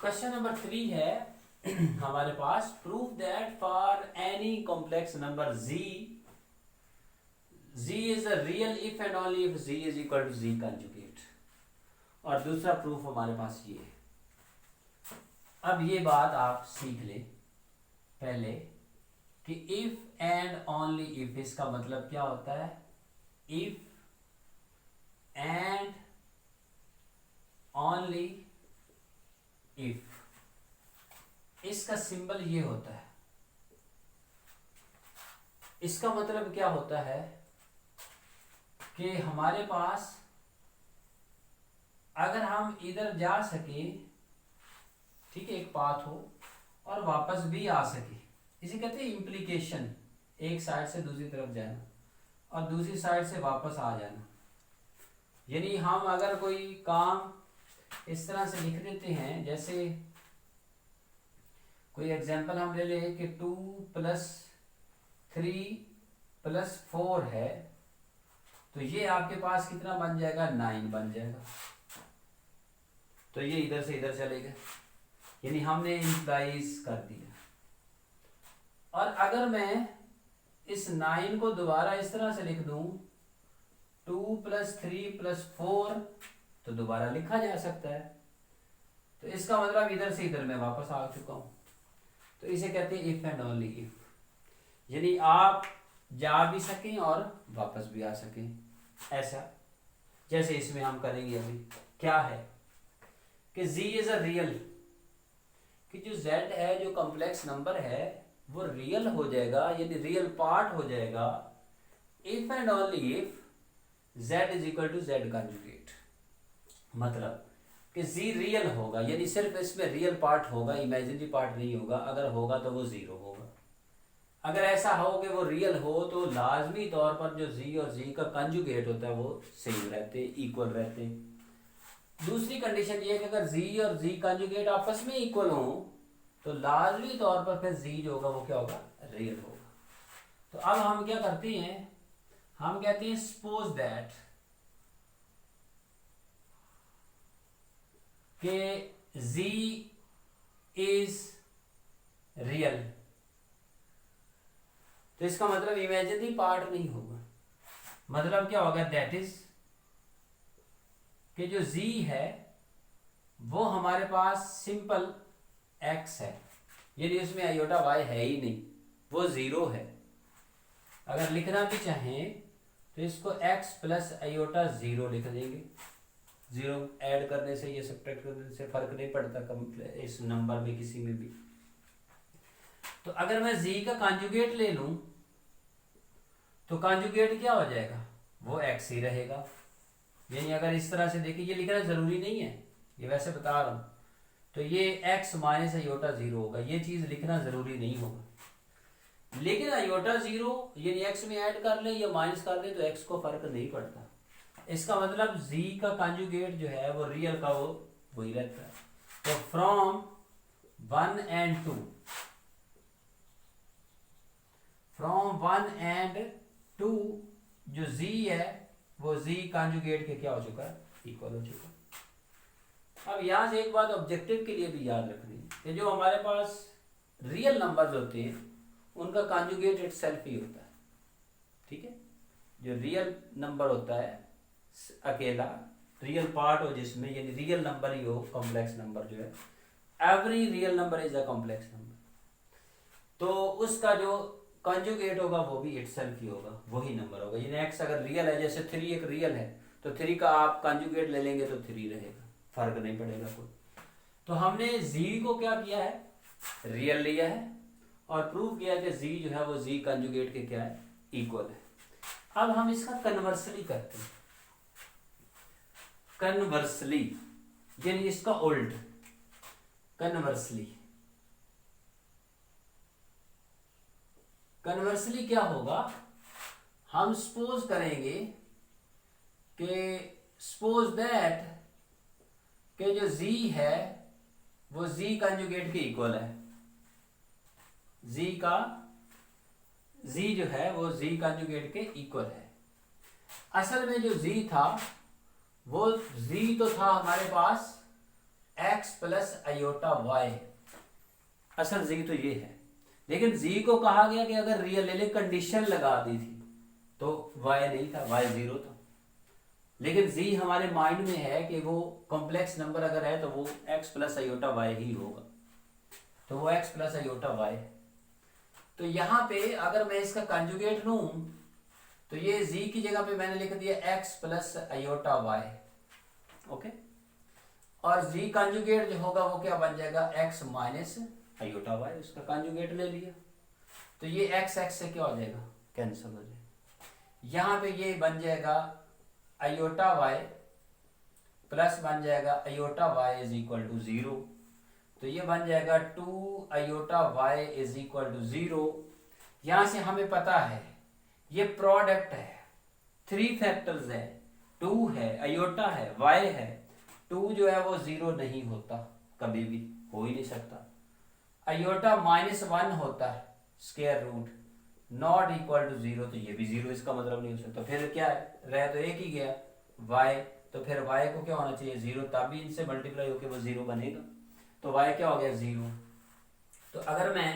Question number 3 है हमारे पास, prove that for any complex number z is a real if and only if z is equal to z conjugate. और दूसरा proof हमारे पास ये है। अब ये बात आप सीख ले पहले कि इफ एंड ओनली इफ इसका मतलब क्या होता है। इफ एंड ओनली इफ इसका सिंबल ये होता है। इसका मतलब क्या होता है कि हमारे पास अगर हम इधर जा सके, ठीक है, एक पाथ हो और वापस भी आ सके, इसे कहते हैं इम्प्लीकेशन। एक साइड से दूसरी तरफ जाना और दूसरी साइड से वापस आ जाना। यानी हम अगर कोई काम इस तरह से लिख देते हैं, जैसे कोई एग्जांपल हम ले लें कि 2 + 3 + 4 है, तो ये आपके पास कितना बन जाएगा, 9 बन जाएगा। तो ये इधर से इधर चलेगा, यानी हमने इंप्लाइज कर दिया। और अगर मैं इस 9 को दोबारा इस तरह से लिख दूं, 2 + 3 + 4, तो दोबारा लिखा जा सकता है। तो इसका मतलब इधर से इधर मैं वापस आ चुका हूं। तो इसे कहते हैं इफ एंड ओनली इफ, यानी आप जा भी सकें और वापस भी आ सकें। ऐसा जैसे इसमें हम करेंगे अभी, क्या है कि z इज अ रियल, कि जो z है, जो कॉम्प्लेक्स नंबर है, वो रियल हो जाएगा, यानी रियल पार्ट हो जाएगा if and only if z is equal to z conjugate. मतलब कि z रियल होगा, यानी सिर्फ इसमें रियल पार्ट होगा, इमेजिनरी पार्ट नहीं होगा। अगर होगा तो वो जीरो होगा। अगर ऐसा हो कि वो रियल हो तो लाजमी तौर पर जो z और z का कंजुगेट होता है वो सेम रहते, इक्वल रहते। दूसरी कंडीशन ये है कि अगर z और z कंजुगेट आपस में इक्वल हो तो लाजमी तौर पर फिर z जो होगा वो क्या होगा, रियल होगा। तो अब हम क्या करते हैं, हम कहते हैं सपोज दैट कि z इज रियल। तो इसका मतलब इमेजिनरी पार्ट नहीं होगा। मतलब क्या होगा, दैट इज कि जो z है वो हमारे पास सिंपल x है, यानी उसमें आयोटा y है ही नहीं, वो जीरो है। अगर लिखना भी चाहें तो इसको x + आयोटा 0 लिख देंगे। जीरो ऐड करने से, ये सब्ट्रैक्ट करने से फर्क नहीं पड़ता इस नंबर में किसी में भी। तो अगर मैं z का कॉन्जुगेट ले लूं तो कॉन्जुगेट क्या हो जाएगा, वो x ही रहेगा। यानी अगर इस तरह से देखिए, ये लिखना जरूरी नहीं है, ये वैसे बता रहा हूं। तो ये x - आयोटा 0 होगा, ये चीज लिखना जरूरी नहीं होगा। लेकिन आयोटा 0 यानी x में ऐड कर ले या माइनस कर ले तो x को फर्क नहीं पड़ता। इसका मतलब z का कॉन्जुगेट जो है वो रियल का वो वही रहता है। तो फ्रॉम 1 and 2, फ्रॉम 1 and 2 जो z है वो z कॉन्जुगेट के क्या हो चुका है, इक्वल हो चुका। अब यहां से एक बात ऑब्जेक्टिव के लिए भी याद रखनी है कि जो हमारे पास रियल नंबर्स होते हैं उनका कॉन्जुगेट इटसेल्फ ही होता है। ठीक है, जो रियल नंबर होता है अकेला, रियल पार्ट हो जिसमें, यानी रियल नंबर ही हो, कॉम्प्लेक्स नंबर जो है, every real number is a complex number, तो उसका जो कंजुगेट होगा वो भी इटसेल्फ ही होगा, वही नंबर होगा। यानी x अगर रियल है, जैसे 3 एक रियल है, तो 3 का आप कंजुगेट ले लेंगे तो 3 रहेगा, फर्क नहीं पड़ेगा कोई। तो हमने z को क्या किया है, रियल लिया है और प्रूव किया कि z जो है वो z कंजुगेट के क्या है, इक्वल है। अब हम इसका कन्वर्सली करते हैं। कन्वर्सली यानी इसका उल्ट, कन्वर्सली। कन्वर्सली क्या होगा, हम सपोज करेंगे कि सपोज दैट कि जो z है वो z कंजुगेट के इक्वल है। z जो है वो z कंजुगेट के इक्वल है। असल में जो z था वो z तो था हमारे पास x प्लस आयोटा y, असल z तो ये है, लेकिन z को कहा गया कि अगर रियल ले ले, कंडीशन लगा दी थी तो y नहीं था, y 0 था। लेकिन z हमारे माइंड में है कि वो कॉम्प्लेक्स नंबर अगर है तो वो x प्लस आयोटा y ही होगा, तो वो x प्लस आयोटा y। तो यहाँ पे अगर मैं इसका कंजुगेट लूं तो ये z की जगह पे मैंने लिख दिया x plus iota y, okay. और z कंजुगेट जो होगा वो क्या बन जाएगा, x माइनस आयोटा y, उसका कंजुगेट ले लिया तो ये x से क्या हो जाएगा, कैंसिल हो जाएगा। यहाँ पे ये बन जाएगा आयोटा y प्लस बन जाएगा iota y is equal to 0, तो ये बन जाएगा 2 iota y is equal to 0। यहाँ से हमें पता है ये प्रोडक्ट है, 3 फैक्टर्स है, 2 है, आयोटा है, y है। 2 जो है वो 0 नहीं होता, कभी भी हो ही नहीं सकता। आयोटा -1 होता है, square root not equal to 0, तो ये भी 0 इसका मतलब नहीं हो सकता। फिर क्या है, रह तो एक ही गया y, तो फिर y को क्या होना चाहिए 0, तभी इनसे मल्टीप्लाई होकर वो 0 बनेगा, तो y क्या हो गया 0। तो अगर मैं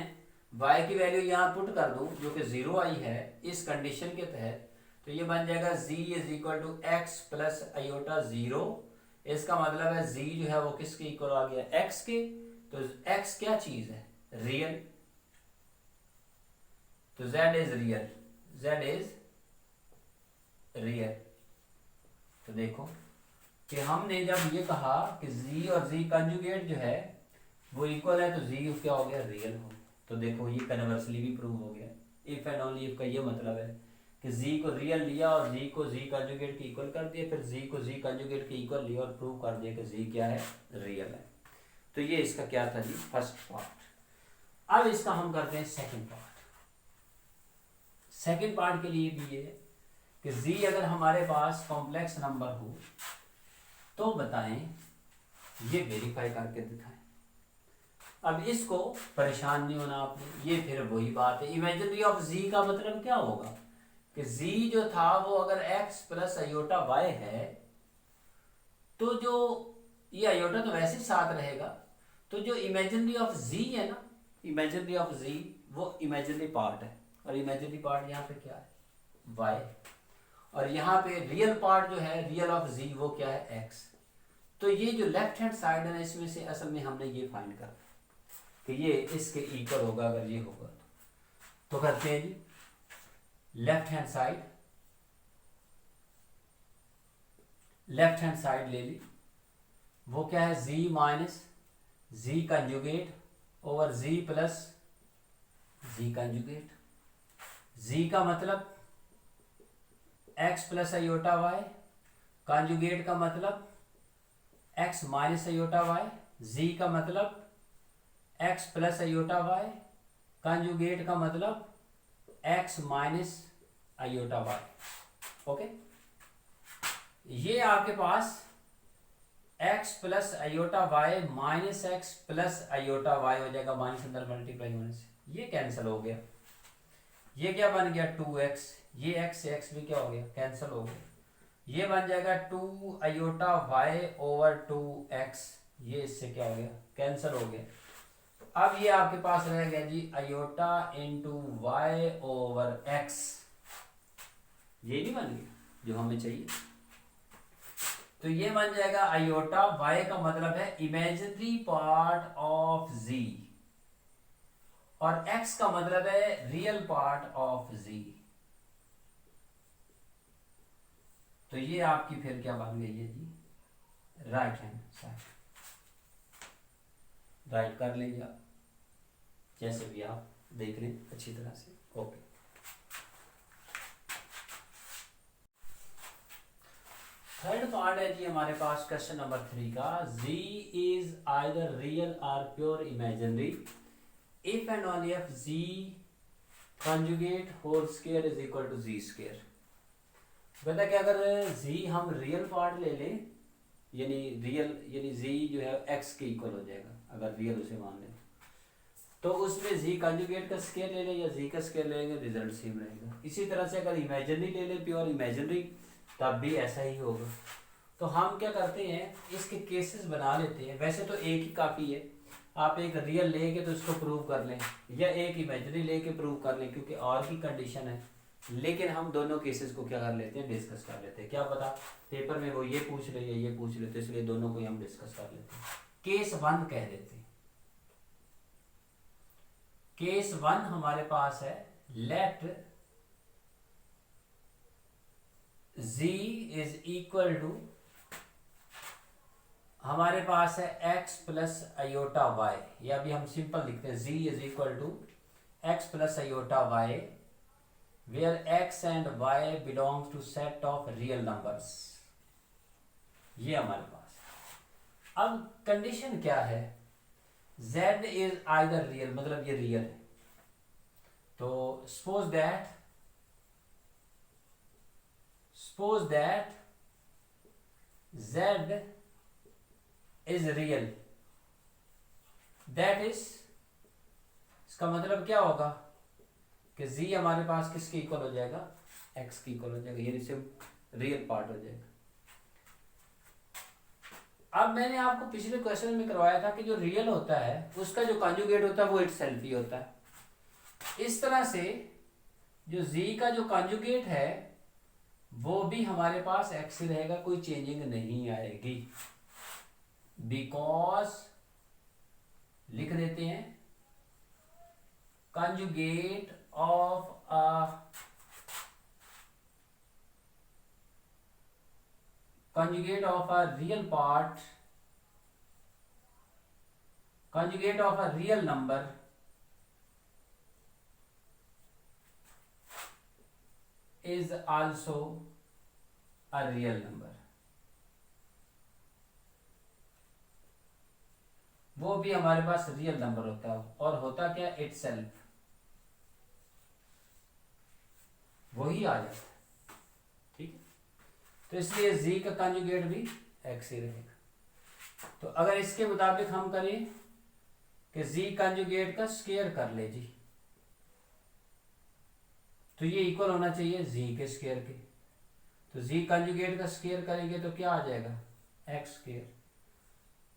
y की वैल्यू यहाँ पुट कर दूं जो कि 0 आई है इस कंडीशन के तहत, तो ये बन जाएगा z is equal to x plus iota 0। इसका मतलब है z जो है वो किसके इक्वल आ गया, x के। तो x क्या चीज है, रियल, तो z is real, z is real. तो देखो कि हमने जब ये कहा कि z और z कंजुगेट जो है वो इक्वल है, तो z क्या हो गया, रियल हो। तो देखो ये कन्वर्सली भी प्रूव हो गया। इफ एंड ओनली इफ का ये मतलब है कि z को रियल लिया और z को z कंजुगेट के इक्वल कर दिया, फिर z को z कंजुगेट के इक्वल लिया और प्रूव कर दिया कि z क्या है, रियल है। तो ये इसका क्या था जी, फर्स्ट पार्ट। अब इसका हम करते हैं सेकंड पार्ट। सेकंड पार्ट के लिए भी ये कि z अगर हमारे पास कॉम्प्लेक्स नंबर हो तो बताएं, ये वेरीफाई करके दिखाएं। अब इसको परेशान नहीं होना आपने, ये फिर वही बात है, इमेजिनरी ऑफ z का मतलब क्या होगा कि z जो था वो अगर x प्लस आयोटा y है, तो जो ये आयोटा तो वैसे ही साथ रहेगा, तो जो इमेजिनरी ऑफ z है ना, इमेजिनरी ऑफ z वो इमेजिनरी पार्ट है, और इमेजिनरी पार्ट यहाँ पे क्या है, y, और यहाँ पे रियल पार्ट जो है रियल ऑफ z वो क्या है, x। तो ये जो लेफ्ट हैंड साइड है इसमें से असल में हमने ये फाइंड करना कि ये इसके इक्वल होगा, अगर ये होगा तो करते हैं जी। लेफ्ट हैंड साइड ले ली, वो क्या है, z minus z conjugate over z plus z conjugate. z का मतलब x plus iota y, conjugate का मतलब x minus iota y, z का मतलब x plus iota y, conjugate का मतलब x minus iota y, okay. ये आपके पास x plus iota y minus x plus iota y हो जाएगा, माइनस अंदर मल्टीप्लाई होने से ये कैंसिल हो गया। ये क्या बन गया 2x, ये x से x भी क्या हो गया, कैंसिल हो गया। ये बन जाएगा 2 आयोटा y ओवर 2x, ये इससे क्या हो गया, कैंसिल हो गया। अब ये आपके पास रह गया जी iota into y over x, ये नहीं बन गया जो हमें चाहिए। तो ये बन जाएगा आयोटा, y का मतलब है इमेजिनरी पार्ट ऑफ z, और x का मतलब है रियल पार्ट ऑफ z। तो ये आपकी फिर क्या बन गई है जी, राइट हैंड साइड। राइट कर लीजिए आप, जैसे भी आप देख लें अच्छी तरह से, ओके। थर्ड पार्ट है जी हमारे पास क्वेश्चन नंबर 3 का, z इज आइदर रियल और pure imaginary if and only if z conjugate whole square is equal to z square. बता कि अगर z हम रियल पार्ट ले लें, यानी z जो है x के इक्वल हो जाएगा, अगर रियल उसे मान लें, तो उसमें z कंजुगेट का स्क्वायर ले लें या z का स्क्वायर ले लेंगे, रिजल्ट सेम रहेगा। इसी तरह से अगर इमेजिनरी ले लें, प्योर इमेजिनरी, तब भी ऐसा ही होगा। तो हम क्या करते हैं, इसके केसेस बना लेते हैं। वैसे तो एक ही काफ़ी है, आप एक रियल लेके तो इसको प्रूव कर लें या एक इमेजिनरी लेके प्रूव कर लें, क्योंकि और की कंडीशन है। लेकिन हम दोनों केसेस को क्या कर लेते हैं, डिस्कस कर लेते हैं। क्या पता पेपर में वो ये पूछ ले या ये पूछ ले, तो इसलिए दोनों को हम डिस्कस कर लेते हैं। केस 1 कह देते हैं। केस 1 हमारे पास है, let z is equal to, हमारे पास है x प्लस आयोटा y, या अभी हम सिंपल लिखते हैं z is equal to x plus iota y where x and y belongs to set of real numbers. ये हमारे पास। अब कंडीशन क्या है, z इज आइदर रियल, मतलब ये रियल है। तो suppose that z is real, that is, इसका मतलब क्या होगा कि z हमारे पास किसके इक्वल हो जाएगा, x के इक्वल हो जाएगा, यानी सिर्फ रियल पार्ट हो जाएगा। अब मैंने आपको पिछले क्वेश्चन में करवाया था कि जो रियल होता है उसका जो कॉन्जुगेट होता है वो इटसेल्फ ही होता है। इस तरह से जो z का जो कॉन्जुगेट है वो भी हमारे पास x ही रहेगा, कोई चेंजिंग नहीं आएगी। बिकॉज लिख देते हैं conjugate of a real part, conjugate of a real number is also a real number। वो भी हमारे पास रियल नंबर होता है, और होता क्या, इटसेल्फ, वही आ जाता है। ठीक है, तो इसलिए z का कॉन्जुगेट भी x ही रहेगा। तो अगर इसके मुताबिक हम करें कि z कॉन्जुगेट का स्क्वायर कर ले जी, तो ये इक्वल होना चाहिए z के स्क्वायर के। तो z कॉन्जुगेट का स्क्वायर करेंगे तो क्या आ जाएगा, x स्क्वायर।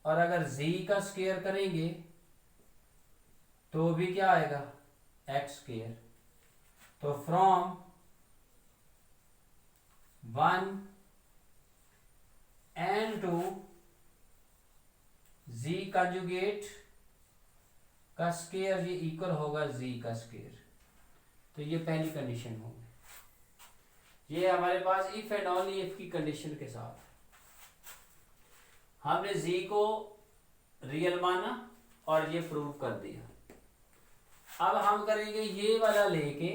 और अगर z का स्क्वायर करेंगे तो भी क्या आएगा, x स्क्वायर। तो from 1 and to z conjugate का स्क्वायर ये इक्वल होगा z का स्क्वायर। तो ये पहली कंडीशन होगी। ये हमारे पास इफ एंड ओनली इफ की कंडीशन के साथ हमने z को रियल माना और ये प्रूव कर दिया। अब हम करेंगे ये वाला लेके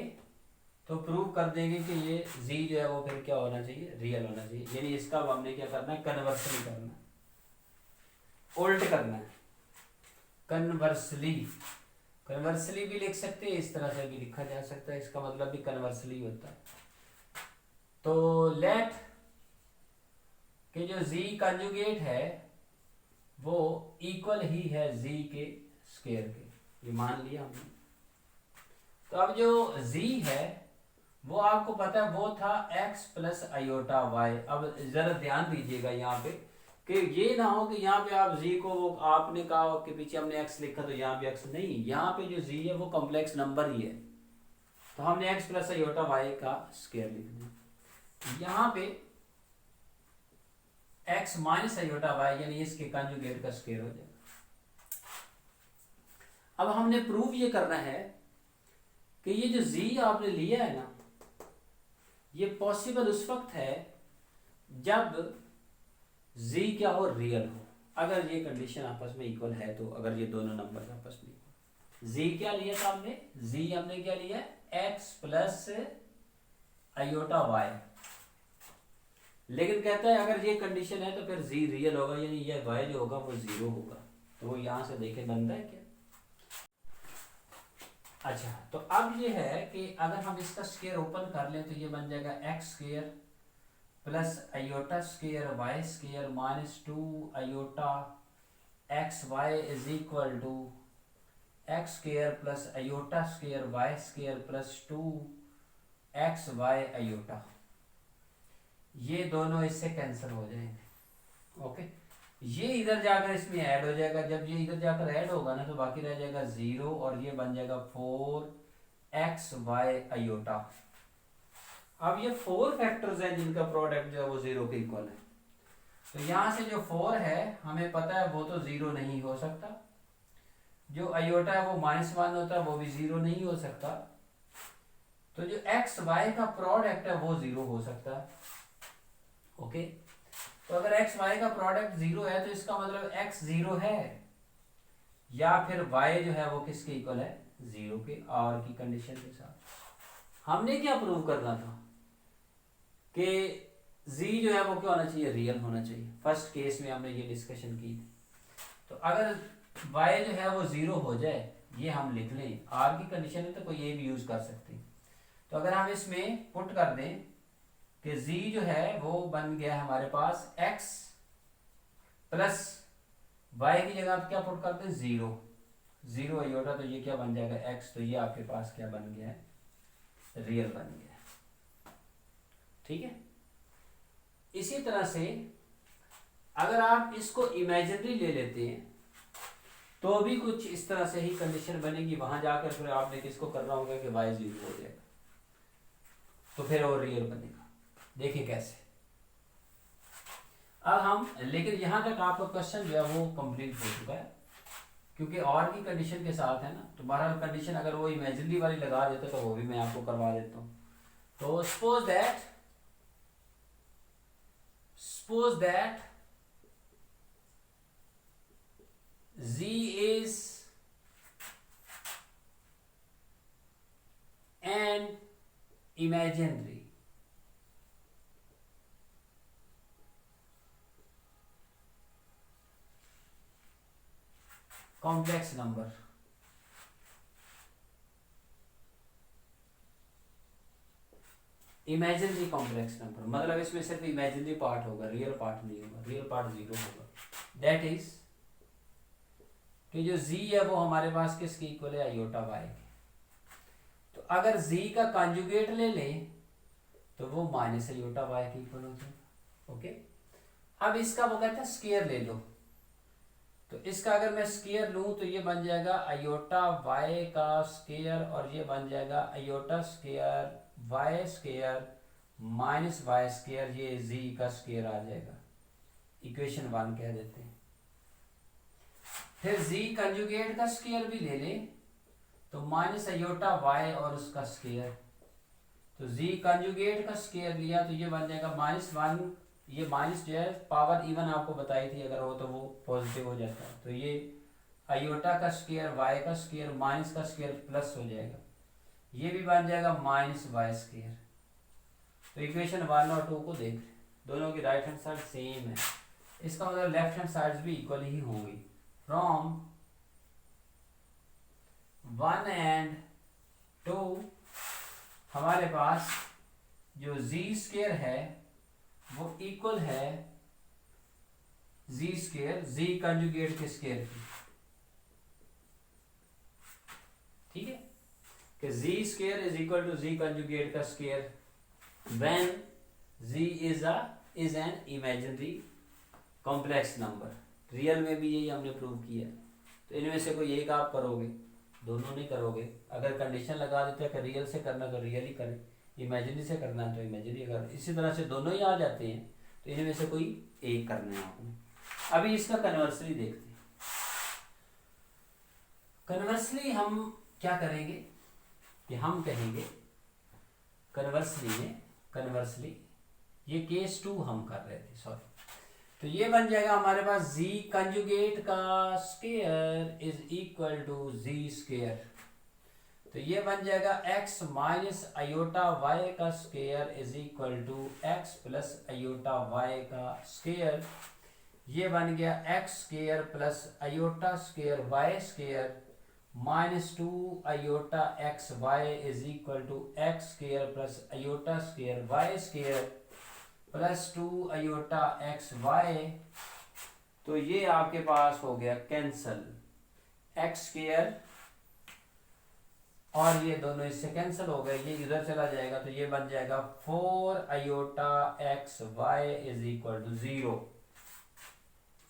तो प्रूव कर देंगे कि ये z जो है वो फिर क्या होना चाहिए, रियल होना चाहिए। यानी इसका अब हमने क्या करना है, कन्वर्सली करना है, उल्ट करना है, कन्वर्सली भी लिख सकते हैं, इस तरह से भी लिखा जा सकता है, इसका मतलब भी कन्वर्सली होता है। तो लेट कि जो z कंजुगेट है वो इक्वल ही है z के स्क्वायर के, ये मान लिया हमने। तो अब जो z है वो आपको पता है वो था x प्लस आयोटा y। अब जरा ध्यान दीजिएगा यहाँ पे कि ये ना हो कि यहाँ पे आप z को, वो आपने कहा कि पीछे हमने x लिखा तो यहाँ पे x नहीं, यहाँ पे जो z है वो कॉम्प्लेक्स नंबर ही है, तो हमने x प्लस आयोटा y का स्क्वायर लिख दिया। यहाँ पे x माइनस आयोटा y यानी इसके कंजुगेट का स्क्वायर हो जाएगा। अब हमने प्रूव ये करना है कि ये जो z आपने लिया है ना, ये पॉसिबल उस वक्त है जब z क्या हो, रियल हो। अगर ये कंडीशन आपस में इक्वल है तो, अगर ये दोनों नंबर आपस में इक्वल, z क्या लिया था हमने, z हमने क्या लिया, x प्लस आयोटा y। लेकिन कहता है अगर ये कंडीशन है तो फिर z रियल होगा, यानी ये y जो होगा वो 0 होगा। तो वो यहां से देखे बनता है क्या। अच्छा, तो अब ये है कि अगर हम इसका स्क्वायर ओपन कर लें तो ये बन जाएगा x square plus iota square y square minus 2 iota x Y is equal to X square plus iota square y square plus 2 X Y iota. ये दोनों इससे कैंसिल हो जाएंगे। ओके, ये इधर जाकर इसमें ऐड हो जाएगा, जब ये इधर जाकर ऐड होगा ना तो बाकी रह जाएगा 0 और ये बन जाएगा 4xy आयोटा। अब ये 4 फैक्टर्स हैं जिनका प्रोडक्ट जो है वो 0 के इक्वल है, तो यहां से जो 4 है हमें पता है वो तो 0 नहीं हो सकता, जो आयोटा है वो -1 होता है वो भी 0 नहीं हो सकता, तो जो एक्स वाई का प्रोडक्ट है वो 0 हो सकता है। ओके, तो अगर एक्स वाई का प्रोडक्ट 0 है तो इसका मतलब एक्स 0 है या फिर वाई जो है वो किसके इक्वल है, 0 के, और की कंडीशन के साथ। हमने क्या प्रूव करना था कि z जो है वो क्या होना चाहिए, रियल होना चाहिए। फर्स्ट केस में हमने ये डिस्कशन की थी। तो अगर y जो है वो 0 हो जाए, ये हम लिख लें, r की कंडीशन है तो कोई ये भी यूज कर सकते हैं। तो अगर हम इसमें पुट कर दें कि z जो है वो बन गया हमारे पास x प्लस y की जगह आप क्या पुट करते हैं, 0 आयोटा, तो ये क्या बन जाएगा x, तो ये आपके पास क्या बन गया है, रियल बन गया है। ठीक है, इसी तरह से अगर आप इसको इमेजिनरी ले लेते हैं तो भी कुछ इस तरह से ही कंडीशन बनेगी, वहां जाकर फिर आपने किसको करना होगा कि y 0 हो जाएगा, तो फिर और रियल बनेगा। देखिए कैसे। अब हम, लेकिन यहां तक आपका क्वेश्चन जो है वो कंप्लीट हो चुका है, क्योंकि और की कंडीशन के साथ है ना, तो बहरहाल कंडीशन अगर वो इमेजिनरी वाली लगा देते तो वो भी मैं आपको करवा देता हूँ। तो suppose that z is an imaginary complex number, imaginary complex number, मतलब इसमें सिर्फ इमेजिनरी पार्ट होगा, रियल पार्ट नहीं होगा, रियल पार्ट 0 होगा। दैट इज कि जो z है वो हमारे पास किसकी इक्वल है, आयोटा y के। तो अगर z का कॉन्जुगेट ले लें तो वो माइनस आयोटा y के इक्वल हो जाएगा। ओके, अब इसका वो कहता है स्क्वायर ले लो, तो इसका अगर मैं स्क्वायर लूं तो ये बन जाएगा आयोटा y का स्क्वायर, और ये बन जाएगा iota square y square minus y square, ये z का स्क्वायर आ जाएगा, इक्वेशन 1 कह देते हैं। फिर z कंजुगेट का स्क्वायर भी ले लें तो माइनस आयोटा y और उसका स्क्वायर, तो z कंजुगेट का स्क्वायर लिया तो ये बन जाएगा -1, ये माइनस जो है पावर इवन आपको बताई थी, अगर हो तो वो पॉजिटिव हो जाता है, तो ये आयोटा का स्क्वायर y का स्क्वायर माइनस का स्क्वायर प्लस हो जाएगा, ये भी बन जाएगा माइनस y स्क्वायर। तो इक्वेशन 1 और 2 को देख, दोनों की राइट हैंड साइड सेम है, इसका मतलब लेफ्ट हैंड साइड भी इक्वल ही होंगी। फ्रॉम 1 एंड 2 हमारे पास जो z स्क्वायर है वो इक्वल है z स्क्वायर, z कंजुगेट के स्क्वायर की। ठीक है, कि z square is equal to z conjugate का square when z is an imaginary complex number. Real में भी यही हमने प्रूव किया। तो इनमें से कोई एक आप करोगे, दोनों नहीं करोगे। अगर कंडीशन लगा देते हैं कि रियल से करना तो रियल ही करें, इमेजिनरी से करना है तो इमेजिनरी कर, इसी तरह से दोनों ही आ जाते हैं, तो इनमें से कोई एक करना है आपने। अभी इसका कन्वर्सली देखते हैं। कन्वर्सली हम क्या करेंगे कि हम कहेंगे कन्वर्सली ये केस 2 हम कर रहे थे, सॉरी, तो ये बन जाएगा हमारे पास z कंजुगेट का square is equal to z square, तो ये बन जाएगा x माइनस आयोटा y का square is equal to x plus iota y का स्क्वायर, ये बन गया x square plus iota square y square minus 2 iota x y is equal to x square plus iota square y square plus 2 iota x y. तो ये आपके पास हो गया cancel, x square और ये दोनों इससे कैंसिल हो गए, ये इधर चला जाएगा, तो ये बन जाएगा 4 iota x Y is equal to 0।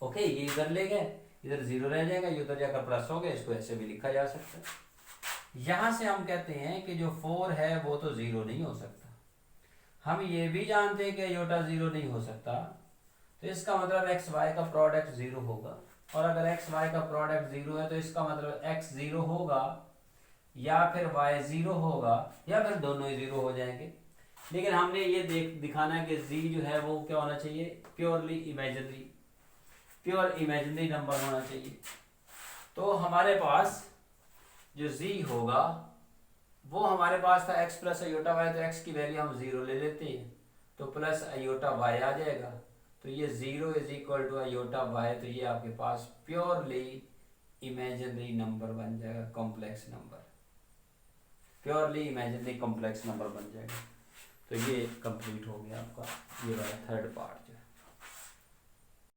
Okay, ये इधर ले गए, इधर जीरो रह जाएगा, ये उधर जाकर प्लस हो गया, इसको ऐसे भी लिखा जा सकता है। यहां से हम कहते हैं कि जो 4 है वो तो जीरो नहीं हो सकता। हम ये भी जानते हैं कि आयोटा जीरो नहीं हो सकता, तो इसका मतलब एक्स वाई का प्रोडक्ट जीरो होगा। और अगर एक्स वाई का प्रोडक्ट जीरो है तो इसका मतलब एक्स जीरो होगा या फिर वाई जीरो होगा या फिर दोनों ही जीरो हो जाएंगे। लेकिन हमने ये दिखाना है कि जी जो है वो क्या होना चाहिए, purely imaginary, pure imaginary number होना चाहिए। तो हमारे पास जो जी होगा वो हमारे पास था एक्स प्लस आयोटा वाई, तो एक्स की वैल्यू हम जीरो ले लेते हैं तो प्लस आयोटा वाई आ जाएगा। तो ये zero is equal to iota y, तो ये आपके पास प्योरली इमेजिनरी नंबर बन जाएगा, complex number, purely imaginary complex number बन जाएगा। तो ये कंप्लीट हो गया आपका ये वाला थर्ड पार्ट।